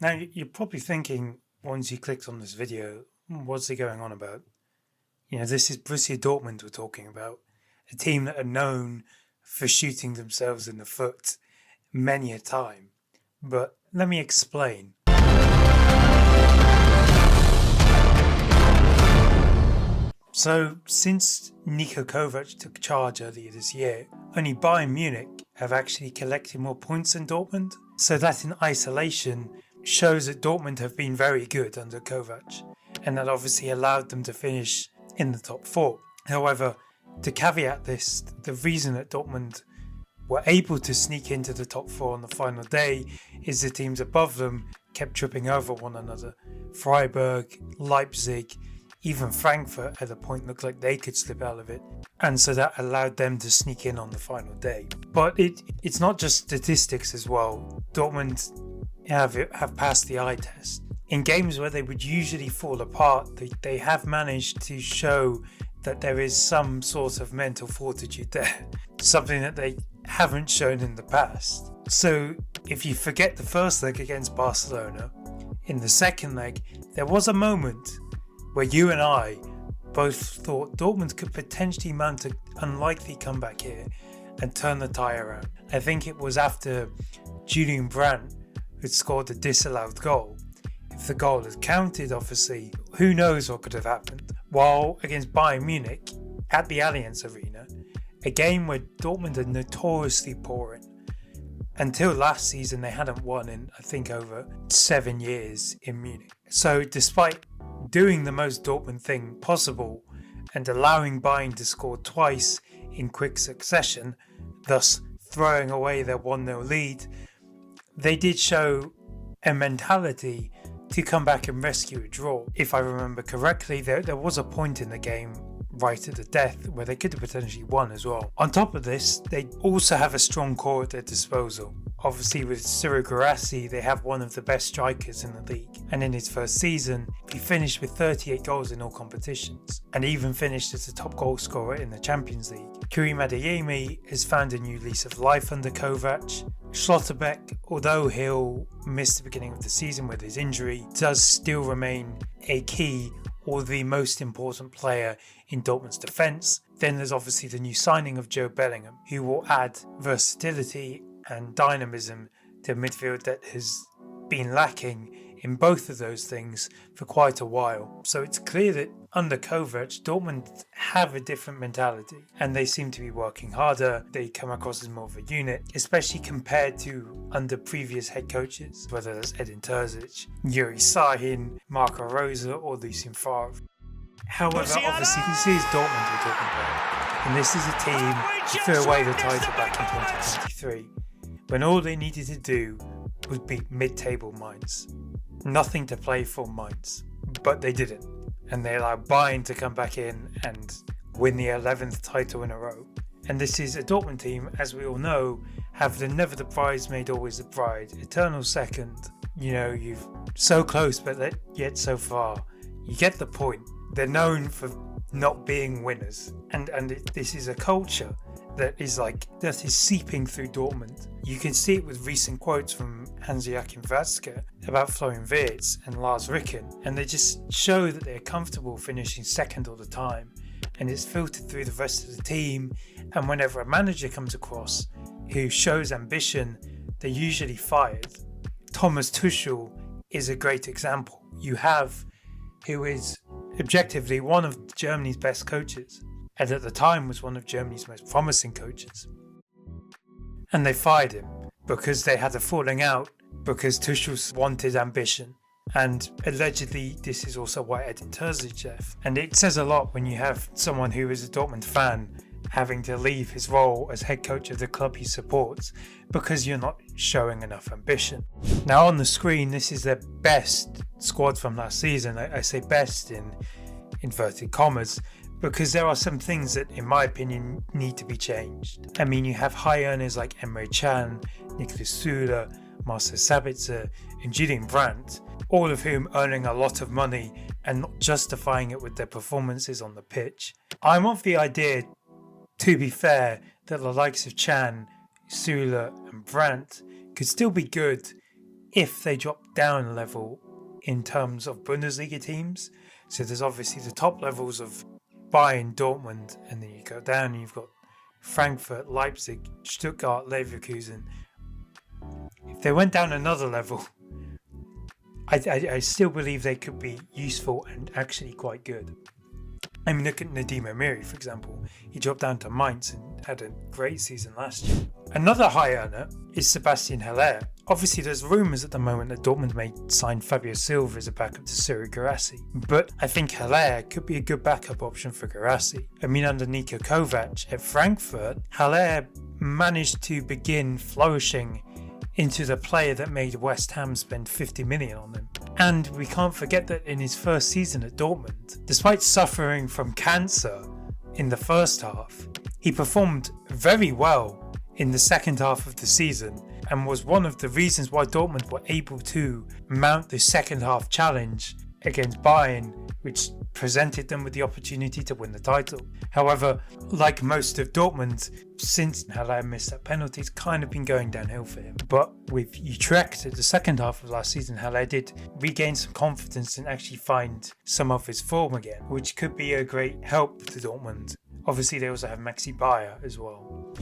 Now, you're probably thinking, once you clicked on this video, what's he going on about? This is Borussia Dortmund we're talking about, a team that are known for shooting themselves in the foot many a time. But let me explain. So, since Niko Kovac took charge earlier this year, only Bayern Munich have actually collected more points than Dortmund. So that in isolation shows that Dortmund have been very good under Kovac, and that obviously allowed them to finish in the top four. However, to caveat this, the reason that Dortmund were able to sneak into the top four on the final day is the teams above them kept tripping over one another. Freiburg, Leipzig, even Frankfurt at a point looked like they could slip out of it, and so that allowed them to sneak in on the final day. But it's not just statistics as well. Dortmund have passed the eye test. In games where they would usually fall apart, they have managed to show that there is some sort of mental fortitude there, something that they haven't shown in the past. So if you forget the first leg against Barcelona, in the second leg there was a moment where you and I both thought Dortmund could potentially mount an unlikely comeback here and turn the tie around. I think it was after Julian Brandt had scored a disallowed goal. If the goal had counted, obviously, who knows what could have happened. While against Bayern Munich at the Allianz Arena, a game where Dortmund are notoriously poor in. Until last season, they hadn't won in, I think, over 7 years in Munich. So despite doing the most Dortmund thing possible and allowing Bayern to score twice in quick succession, thus throwing away their 1-0 lead, they did show a mentality to come back and rescue a draw. If I remember correctly, there was a point in the game right at the death where they could have potentially won as well. On top of this, they also have a strong core at their disposal. Obviously with Ciro Guirassy, they have one of the best strikers in the league, and in his first season he finished with 38 goals in all competitions and even finished as the top goal scorer in the Champions League. Karim Adeyemi has found a new lease of life under Kovac. Schlotterbeck, although he'll miss the beginning of the season with his injury, does still remain a key or the most important player in Dortmund's defence. Then there's obviously the new signing of Joe Bellingham, who will add versatility and dynamism to a midfield that has been lacking in both of those things for quite a while. So it's clear that under Kovac, Dortmund have a different mentality and they seem to be working harder. They come across as more of a unit, especially compared to under previous head coaches, whether that's Edin Terzic, Yuri Sahin, Marco Rose or Lucien Favre. However, obviously this is Dortmund we're talking about, and this is a team that threw away the title back in 2023 when all they needed to do was beat mid-table Mainz. Nothing to play for Mainz, but they didn't, and they allowed Bayern to come back in and win the 11th title in a row. And this is a Dortmund team, as we all know, have the never the bridesmaid, always the bride, eternal second. You're so close but yet so far. You get the point. They're known for not being winners, and this is a culture that is seeping through Dortmund. You can see it with recent quotes from Hans-Joachim Watzke about Florian Wirtz and Lars Ricken, and they just show that they're comfortable finishing second all the time, and it's filtered through the rest of the team. And whenever a manager comes across who shows ambition, they're usually fired. Thomas Tuchel is a great example. You have who is objectively one of Germany's best coaches, and at the time was one of Germany's most promising coaches. And they fired him because they had a falling out, because Tuchel wanted ambition. And allegedly this is also why Edin Terzic left. And it says a lot when you have someone who is a Dortmund fan having to leave his role as head coach of the club he supports because you're not showing enough ambition. Now on the screen, this is their best squad from last season. I say best in inverted commas because there are some things that, in my opinion, need to be changed. I mean, you have high earners like Emre Can, Niklas Süle, Marcel Sabitzer and Julian Brandt, all of whom earning a lot of money and not justifying it with their performances on the pitch. I'm of the idea, to be fair, that the likes of Can, Süle and Brandt could still be good if they drop down a level in terms of Bundesliga teams. So there's obviously the top levels of Bayern, Dortmund, and then you go down and you've got Frankfurt, Leipzig, Stuttgart, Leverkusen. If they went down another level, I still believe they could be useful and actually quite good. I mean, look at Nadim Amiri, for example. He dropped down to Mainz and had a great season last year. Another high earner is Sebastian Haller. Obviously, there's rumours at the moment that Dortmund may sign Fabio Silva as a backup to Ciro Guirassy, but I think Haller could be a good backup option for Guirassy. I mean, under Niko Kovac at Frankfurt, Haller managed to begin flourishing into the player that made West Ham spend 50 million on him. And we can't forget that in his first season at Dortmund, despite suffering from cancer in the first half, he performed very well in the second half of the season and was one of the reasons why Dortmund were able to mount the second half challenge against Bayern, which presented them with the opportunity to win the title. However, like most of Dortmund, since Haller missed that penalty, it's kind of been going downhill for him. But with Utrecht at the second half of last season, Haller did regain some confidence and actually find some of his form again, which could be a great help to Dortmund. Obviously, they also have Maxi Bayer as well.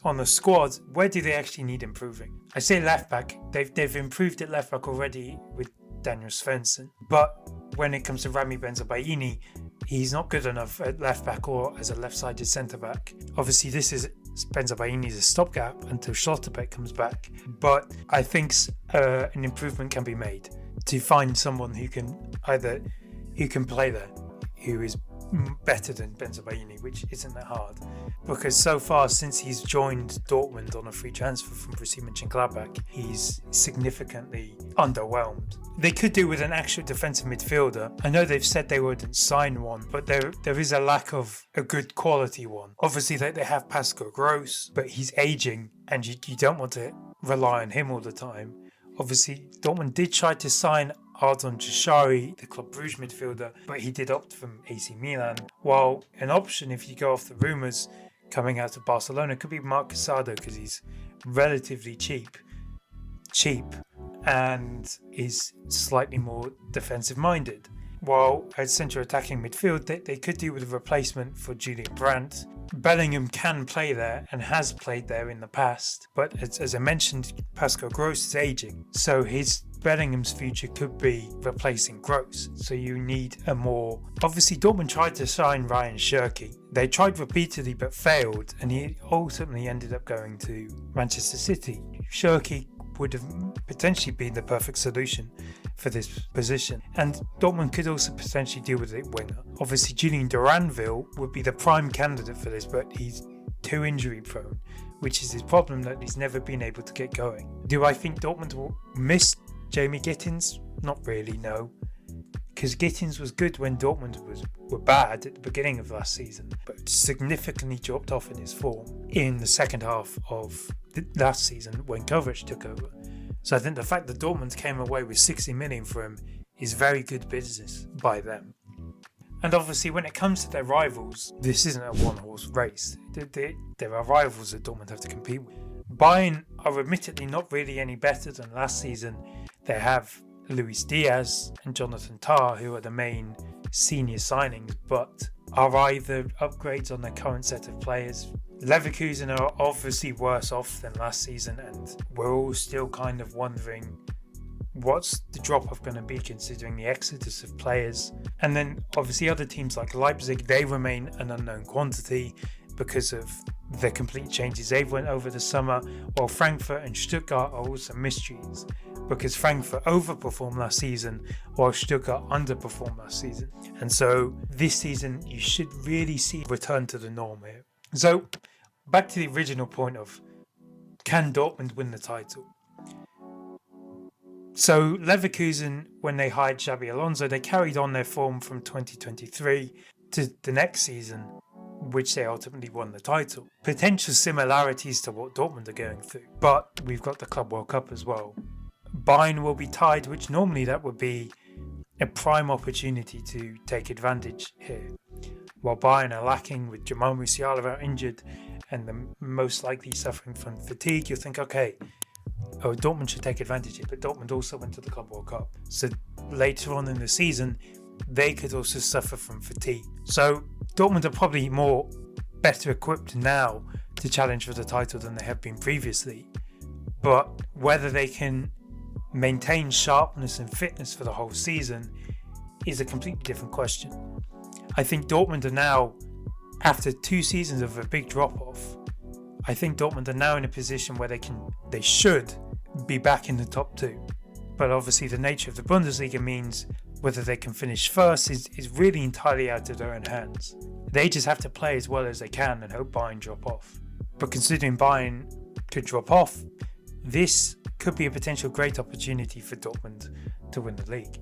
On the squad, where do they actually need improving? I say left back. They've improved at left back already with Daniel Svensson, but when it comes to Rami Bensebaini, he's not good enough at left back or as a left-sided centre back. Obviously, Bensebaini is a stopgap until Schlotterbeck comes back, but I think an improvement can be made to find someone who can play there, who is better than Bensebaini, which isn't that hard, because so far since he's joined Dortmund on a free transfer from Borussia Mönchengladbach, he's significantly underwhelmed. They could do with an actual defensive midfielder. I know they've said they wouldn't sign one, but there is a lack of a good quality one. Obviously they have Pascal Gross, but he's aging and you don't want to rely on him all the time. Obviously Dortmund did try to sign Ardon Cheshire, the Club Brugge midfielder, but he did opt from AC Milan. While an option, if you go off the rumours coming out of Barcelona, could be Marc Casado, because he's relatively cheap, and is slightly more defensive minded. While at central attacking midfield, they could do with a replacement for Julian Brandt. Bellingham can play there and has played there in the past, but as I mentioned, Pascal Gross is aging, so Bellingham's future could be replacing Gross. So you need a more... Obviously, Dortmund tried to sign Ryan Cherki. They tried repeatedly but failed, and he ultimately ended up going to Manchester City. Cherki would have potentially been the perfect solution for this position, and Dortmund could also potentially deal with a winger. Obviously, Julian Duranville would be the prime candidate for this, but he's too injury prone, which is his problem, that he's never been able to get going. Do I think Dortmund will miss Jamie Gittins? Not really, no. Because Gittins was good when Dortmund were bad at the beginning of last season, but significantly dropped off in his form in the second half of last season when Kovac took over. So I think the fact that Dortmund came away with 60 million for him is very good business by them. And obviously when it comes to their rivals, this isn't a one-horse race. There are rivals that Dortmund have to compete with. Bayern are admittedly not really any better than last season. They have Luis Diaz and Jonathan Tah, who are the main senior signings, but are either upgrades on their current set of players. Leverkusen are obviously worse off than last season, and we're all still kind of wondering what's the drop-off going to be considering the exodus of players. And then obviously other teams like Leipzig, they remain an unknown quantity because of the complete changes they've went over the summer, while Frankfurt and Stuttgart are also mysteries because Frankfurt overperformed last season while Stuttgart underperformed last season. And so this season you should really see a return to the norm here. So back to the original point of, can Dortmund win the title? So Leverkusen, when they hired Xabi Alonso, they carried on their form from 2023 to the next season, which they ultimately won the title. Potential similarities to what Dortmund are going through, but we've got the Club World Cup as well. Bayern will be tied, which normally that would be a prime opportunity to take advantage here. While Bayern are lacking with Jamal Musiala out injured and most likely suffering from fatigue, you'll think, okay, Dortmund should take advantage of it, but Dortmund also went to the Club World Cup. So later on in the season, they could also suffer from fatigue. So Dortmund are probably better equipped now to challenge for the title than they have been previously. But whether they can maintain sharpness and fitness for the whole season is a completely different question. I think Dortmund are now, after 2 seasons of a big drop-off, I think Dortmund are now in a position where they should be back in the top 2. But obviously the nature of the Bundesliga means whether they can finish first is really entirely out of their own hands. They just have to play as well as they can and hope Bayern drop off. But considering Bayern could drop off, this could be a potential great opportunity for Dortmund to win the league.